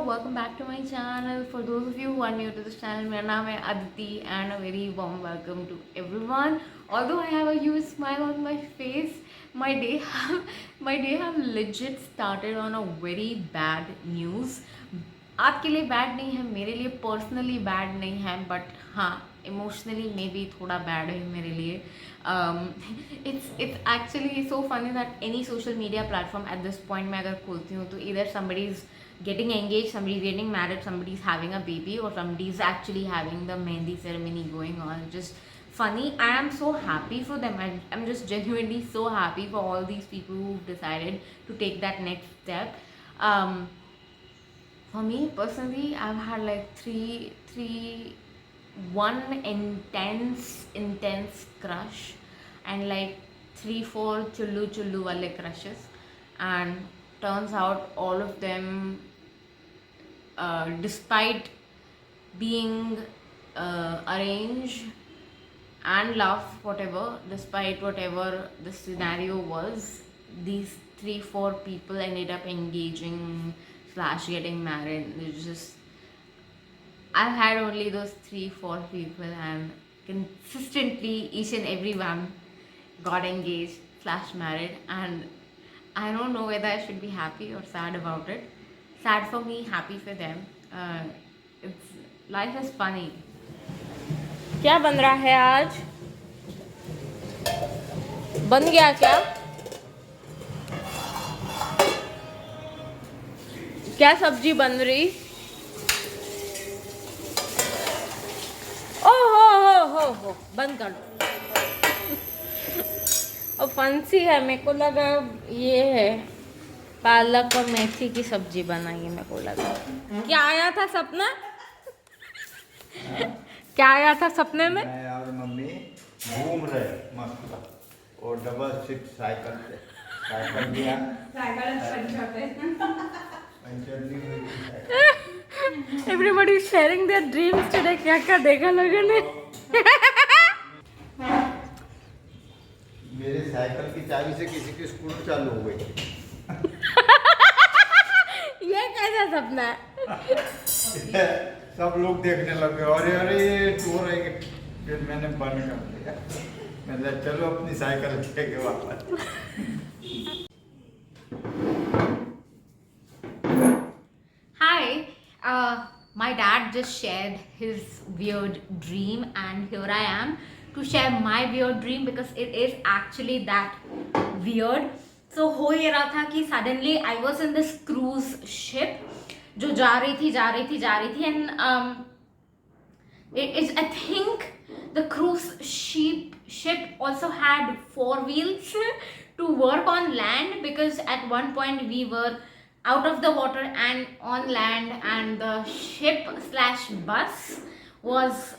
welcome back to my channel. For those of you who are new to this channel, मेरा नाम है Aditi and a very warm welcome to everyone. Although I have a huge smile on my face, my day have legit started on a very bad news. आपके लिए bad नहीं है, मेरे लिए personally bad नहीं है, बट हाँ emotionally may be थोड़ा बैड है मेरे लिए. It's actually so funny that any social media platform at this point मैं अगर खोलती हूँ तो इधर somebody is getting engaged, somebody is getting married, somebody is having a baby, or somebody is actually having the mehndi ceremony going on. Just funny. I am so happy for them. I'm just genuinely so happy for all these people who've decided to take that next step. For me personally, I've had like one intense crush and like 3-4 chullu wale crushes, and turns out all of them, despite being arranged and love, despite whatever the scenario was, these 3-4 people ended up engaging / getting married. It's just, I've had only those 3-4 people, and consistently each and every one got engaged / married, and I don't know whether I should be happy or sad about it. Sad for me, happy for them. Life is funny. क्या बन रहा है आज? बन गया क्या? क्या सब्जी बन रही? हो बंद कर दो. और फंसी है, मेरे को लगा ये है पालक और मेथी की सब्जी बनाई है. मेरे को लगा क्या आया था सपना? क्या आया था सपने में? मैं और मम्मी घूम रहे मस्त और डबल सिक्स साइकिल दिया पंचर नहीं हुई. Everybody sharing their dreams today. क्या क्या देखा लोगों ने? मेरे साइकिल की चाबी से किसी की स्कूटर चालू हो गई. ये कैसा सपना है? सब लोग देखने लगे, अरे ये चोर है. फिर मैंने बंद कर दिया. मतलब चलो अपनी साइकिल लेके वापस. Hi, my dad just shared his weird dream, and here I am to share my weird dream because it is actually that weird. So हो ये रहा था कि suddenly I was in this cruise ship जो जा रही थी and I think the cruise ship also had 4 wheels to work on land, because at one point we were out of the water and on land, and the ship / bus was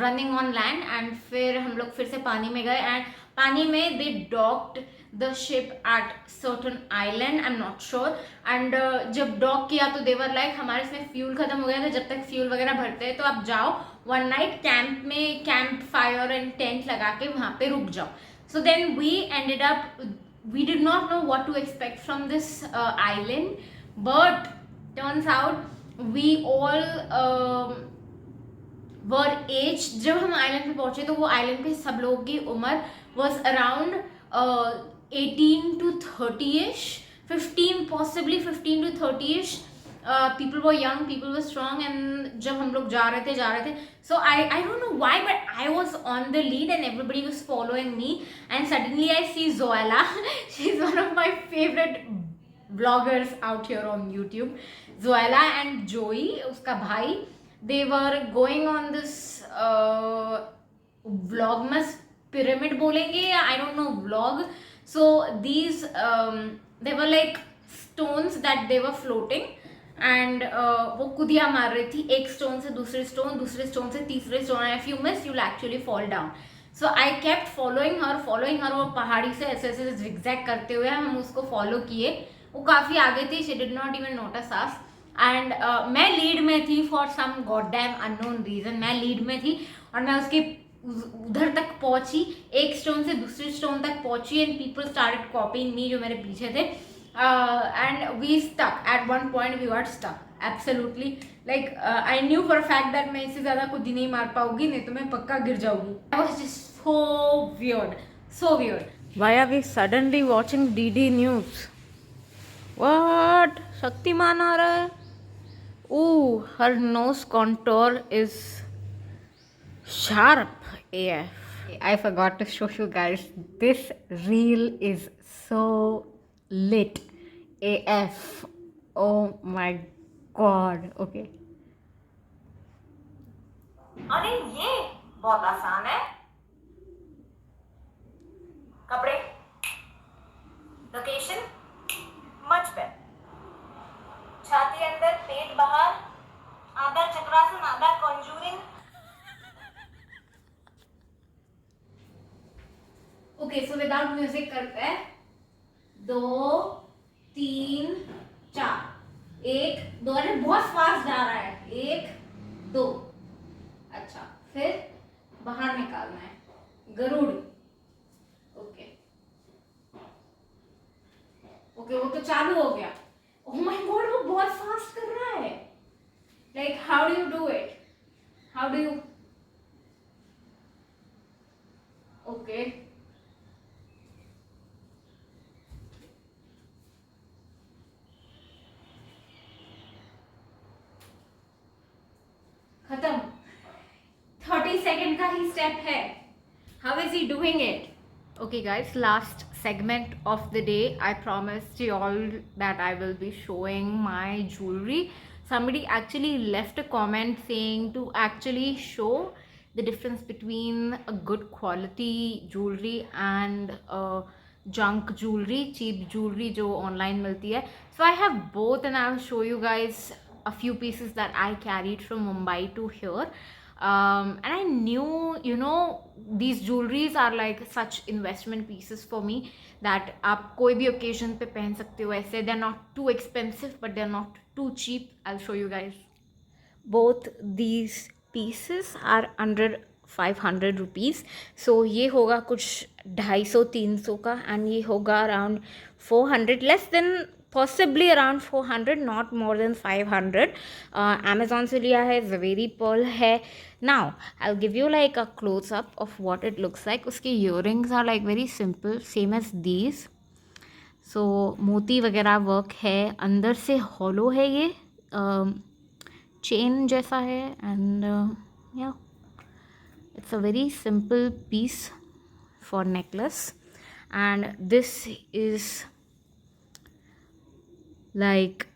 running on land, and फिर हम लोग फिर से पानी में गए, and पानी में they docked the ship at certain island, I'm not sure, and जब dock किया तो they were like हमारे इसमें फ्यूल खत्म हो गया था, जब तक फ्यूल वगैरह भरते हैं तो आप जाओ one night कैंप में कैंप फायर एंड टेंट लगा के वहाँ पे रुक जाओ. So then we did not know what to expect from this island, but turns out we all were aged. जब हम आइलैंड पे पहुंचे तो वो आइलैंड पे सब लोगों की उम्र was around 18 to 30ish, 15 possibly 15 to 30ish. People were young, people were strong, and जब हम लोग जा रहे थे so I don't know why, but I was on the lead and everybody was following me, and suddenly I see Zoella. She's one of my favorite vloggers out here on YouTube. Zoella and Joey, उसका भाई, they were going on this vlogmas pyramid बोलेंगे या I don't know vlog. So these they were like stones that they were floating, and वो कुदिया मार रही थी एक stone से दूसरे स्टोन से तीसरे stone, and if you miss you'll actually fall down. So I kept following her. वो पहाड़ी से ऐसे zigzag करते हुए हम उसको फॉलो किए. वो काफ़ी आगे थी. She did not even notice us, and मैं लीड में थी for some goddamn unknown reason. मैं लीड में थी और मैं उसके उधर तक पहुंची, एक स्टोन से दूसरे स्टोन तक पहुंची, एंड पीपल स्टार्टेड कॉपीइंग मी जो मेरे पीछे थे. and we stuck at one point. We got stuck absolutely. Like I knew for a fact that मैं इससे ज़्यादा कूदी नहीं मार पाऊंगी, नहीं तो मैं पक्का गिर जाऊंगी. I was just so weird, so weird. Why are we suddenly watching DD News? What? Shaktimaan आ रहा है. Ooh, her nose contour is sharp AF. I forgot to show you guys. This reel is so lit AF. Oh my god. Okay. अरे ये बहुत आसान है. कपड़े, location, much पे, छाती अंदर, पेट बाहर, आधा चक्रासन, आधा conjuring. Okay, so without music करते हैं. 2 3 4. 1 2. अरे बहुत फास्ट जा रहा है. 1 2. अच्छा, फिर बाहर निकालना है. गरुड़. ओके ओके, वो तो चालू हो गया. ओह माय गॉड, वो बहुत फास्ट कर रहा है. Like how do you do it? How do you? Okay, खत्म. 30 सेकेंड का ही स्टेप है. How is he doing it? Okay guys, last segment of the day. I promised you all that I will be showing my jewelry. Somebody actually left a comment saying to actually show the difference between a good quality jewelry and junk jewelry, cheap jewelry जो online मिलती है. So I have both and I will show you guys a few pieces that I carried from Mumbai to here. And I knew, you know, these jewelries are like such investment pieces for me that आप कोई भी occasion पे पहन सकते हो ऐसे. They're not too expensive but they're not too cheap. I'll show you guys. Both these pieces are under 500 rupees. So ये होगा कुछ 250-300 का and ये होगा around 400, less than possibly around 400, not more than 500. Amazon से लिया है. Zaveri pearl है. Now I'll give you like a close up of what it looks like. उसके earrings are like very simple, same as these. So मोती वगैरह work है. अंदर से hollow है ये, chain जैसा है. And yeah, it's a very simple piece for necklace. And this is like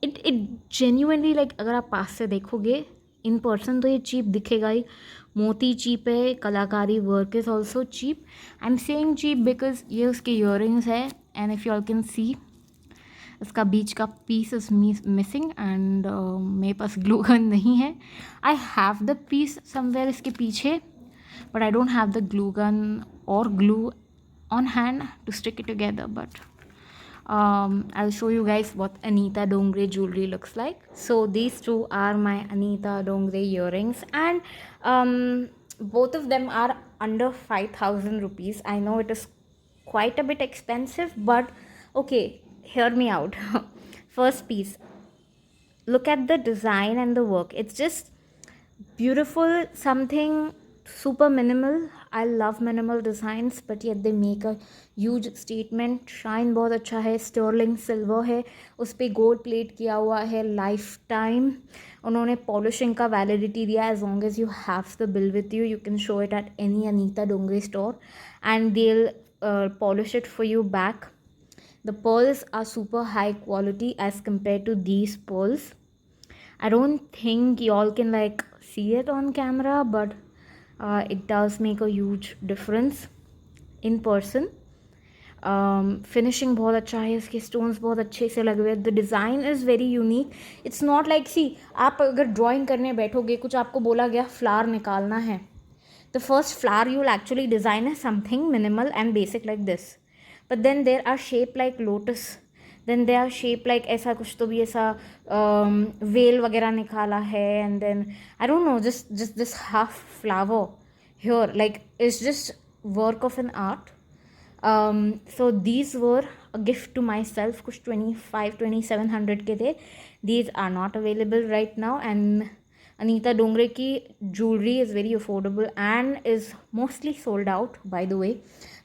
it genuinely, like अगर आप पास से देखोगे इन पर्सन तो ये चीप दिखेगा ही. मोती चीप है, कलाकारी work is also cheap. I am saying cheap because ये उसके ईयरिंग्स है. And if you all can see, इसका बीच का पीस इज मिसिंग एंड मेरे पास ग्लू गन नहीं है. I have the piece somewhere इसके पीछे, but I don't have the glue gun और glue on hand to stick it together. But I'll show you guys what Anita Dongre jewelry looks like. So these two are my Anita Dongre earrings, and both of them are under 5,000 rupees. I know it is quite a bit expensive, but okay, hear me out. First piece, look at the design and the work. It's just beautiful, something super minimal. I love minimal designs, but yet they make a huge statement. Shine बहुत अच्छा है. Sterling silver है, उस पर gold plate किया हुआ है. Lifetime उन्होंने polishing का validity दिया. As long as you have the bill with you, you can show it at any Anita Dongre store and they'll polish it for you back. The pearls are super high quality as compared to these pearls. I don't think y'all can like see it on camera, but it does make a huge difference in person. Finishing बहुत अच्छा है. इसके stones बहुत अच्छे से लगे हुए. The design is very unique. It's not like, see आप अगर ड्राइंग करने बैठोगे, कुछ आपको बोला गया फ्लावर निकालना है, the first flower you will actually design है something minimal and basic like this, but then there are shape like lotus, then they are shape like ऐसा कुछ तो भी ऐसा वेल वगैरह निकाला है. And then I don't know, just this half flower here, like it's just work of an art. So these were a gift to myself. कुछ 25-2700 के थे. These are not available right now, and Anita Dongre ki jewelry is very affordable and is mostly sold out, by the way,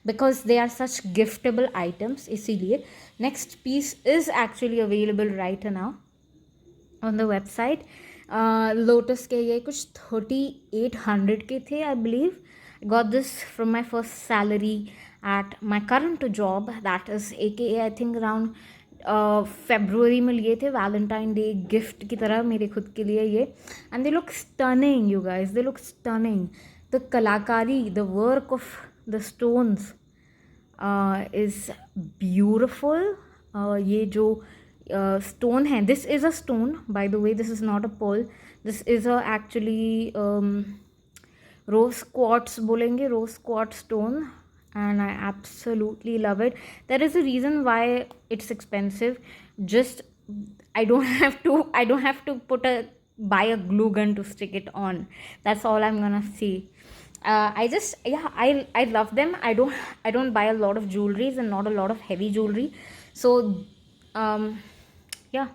because they are such giftable items. इसीलिए next piece is actually available right now on the website. Lotus के ये कुछ 3800 के थे, I believe. I got this from my first salary at my current job, that is aka I think around February में लिए थे Valentine day gift की तरह मेरे खुद के लिए ये. And they look stunning you guys, they look stunning. The कलाकारी, the work of the stones is beautiful. ये जो स्टोन है, this is a stone by the way, this is not a pearl, this is a actually rose quartz बोलेंगे, rose quartz stone, and I absolutely love it. There is a reason why it's expensive. Just I don't have to buy a glue gun to stick it on. That's all I'm gonna say. I love them. I don't buy a lot of jewelries and not a lot of heavy jewelry. So yeah,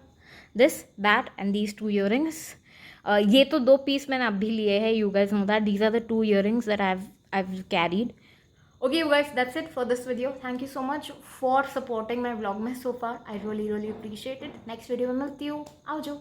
this, that and these 2 earrings. ये तो 2 piece मैंने अभी लिए हैं. You guys know that these are the 2 earrings that I've carried. Okay you guys, that's it for this video. Thank you so much for supporting my vlog so far. I really appreciate it. Next video में मिलती हूँ. आओ जो.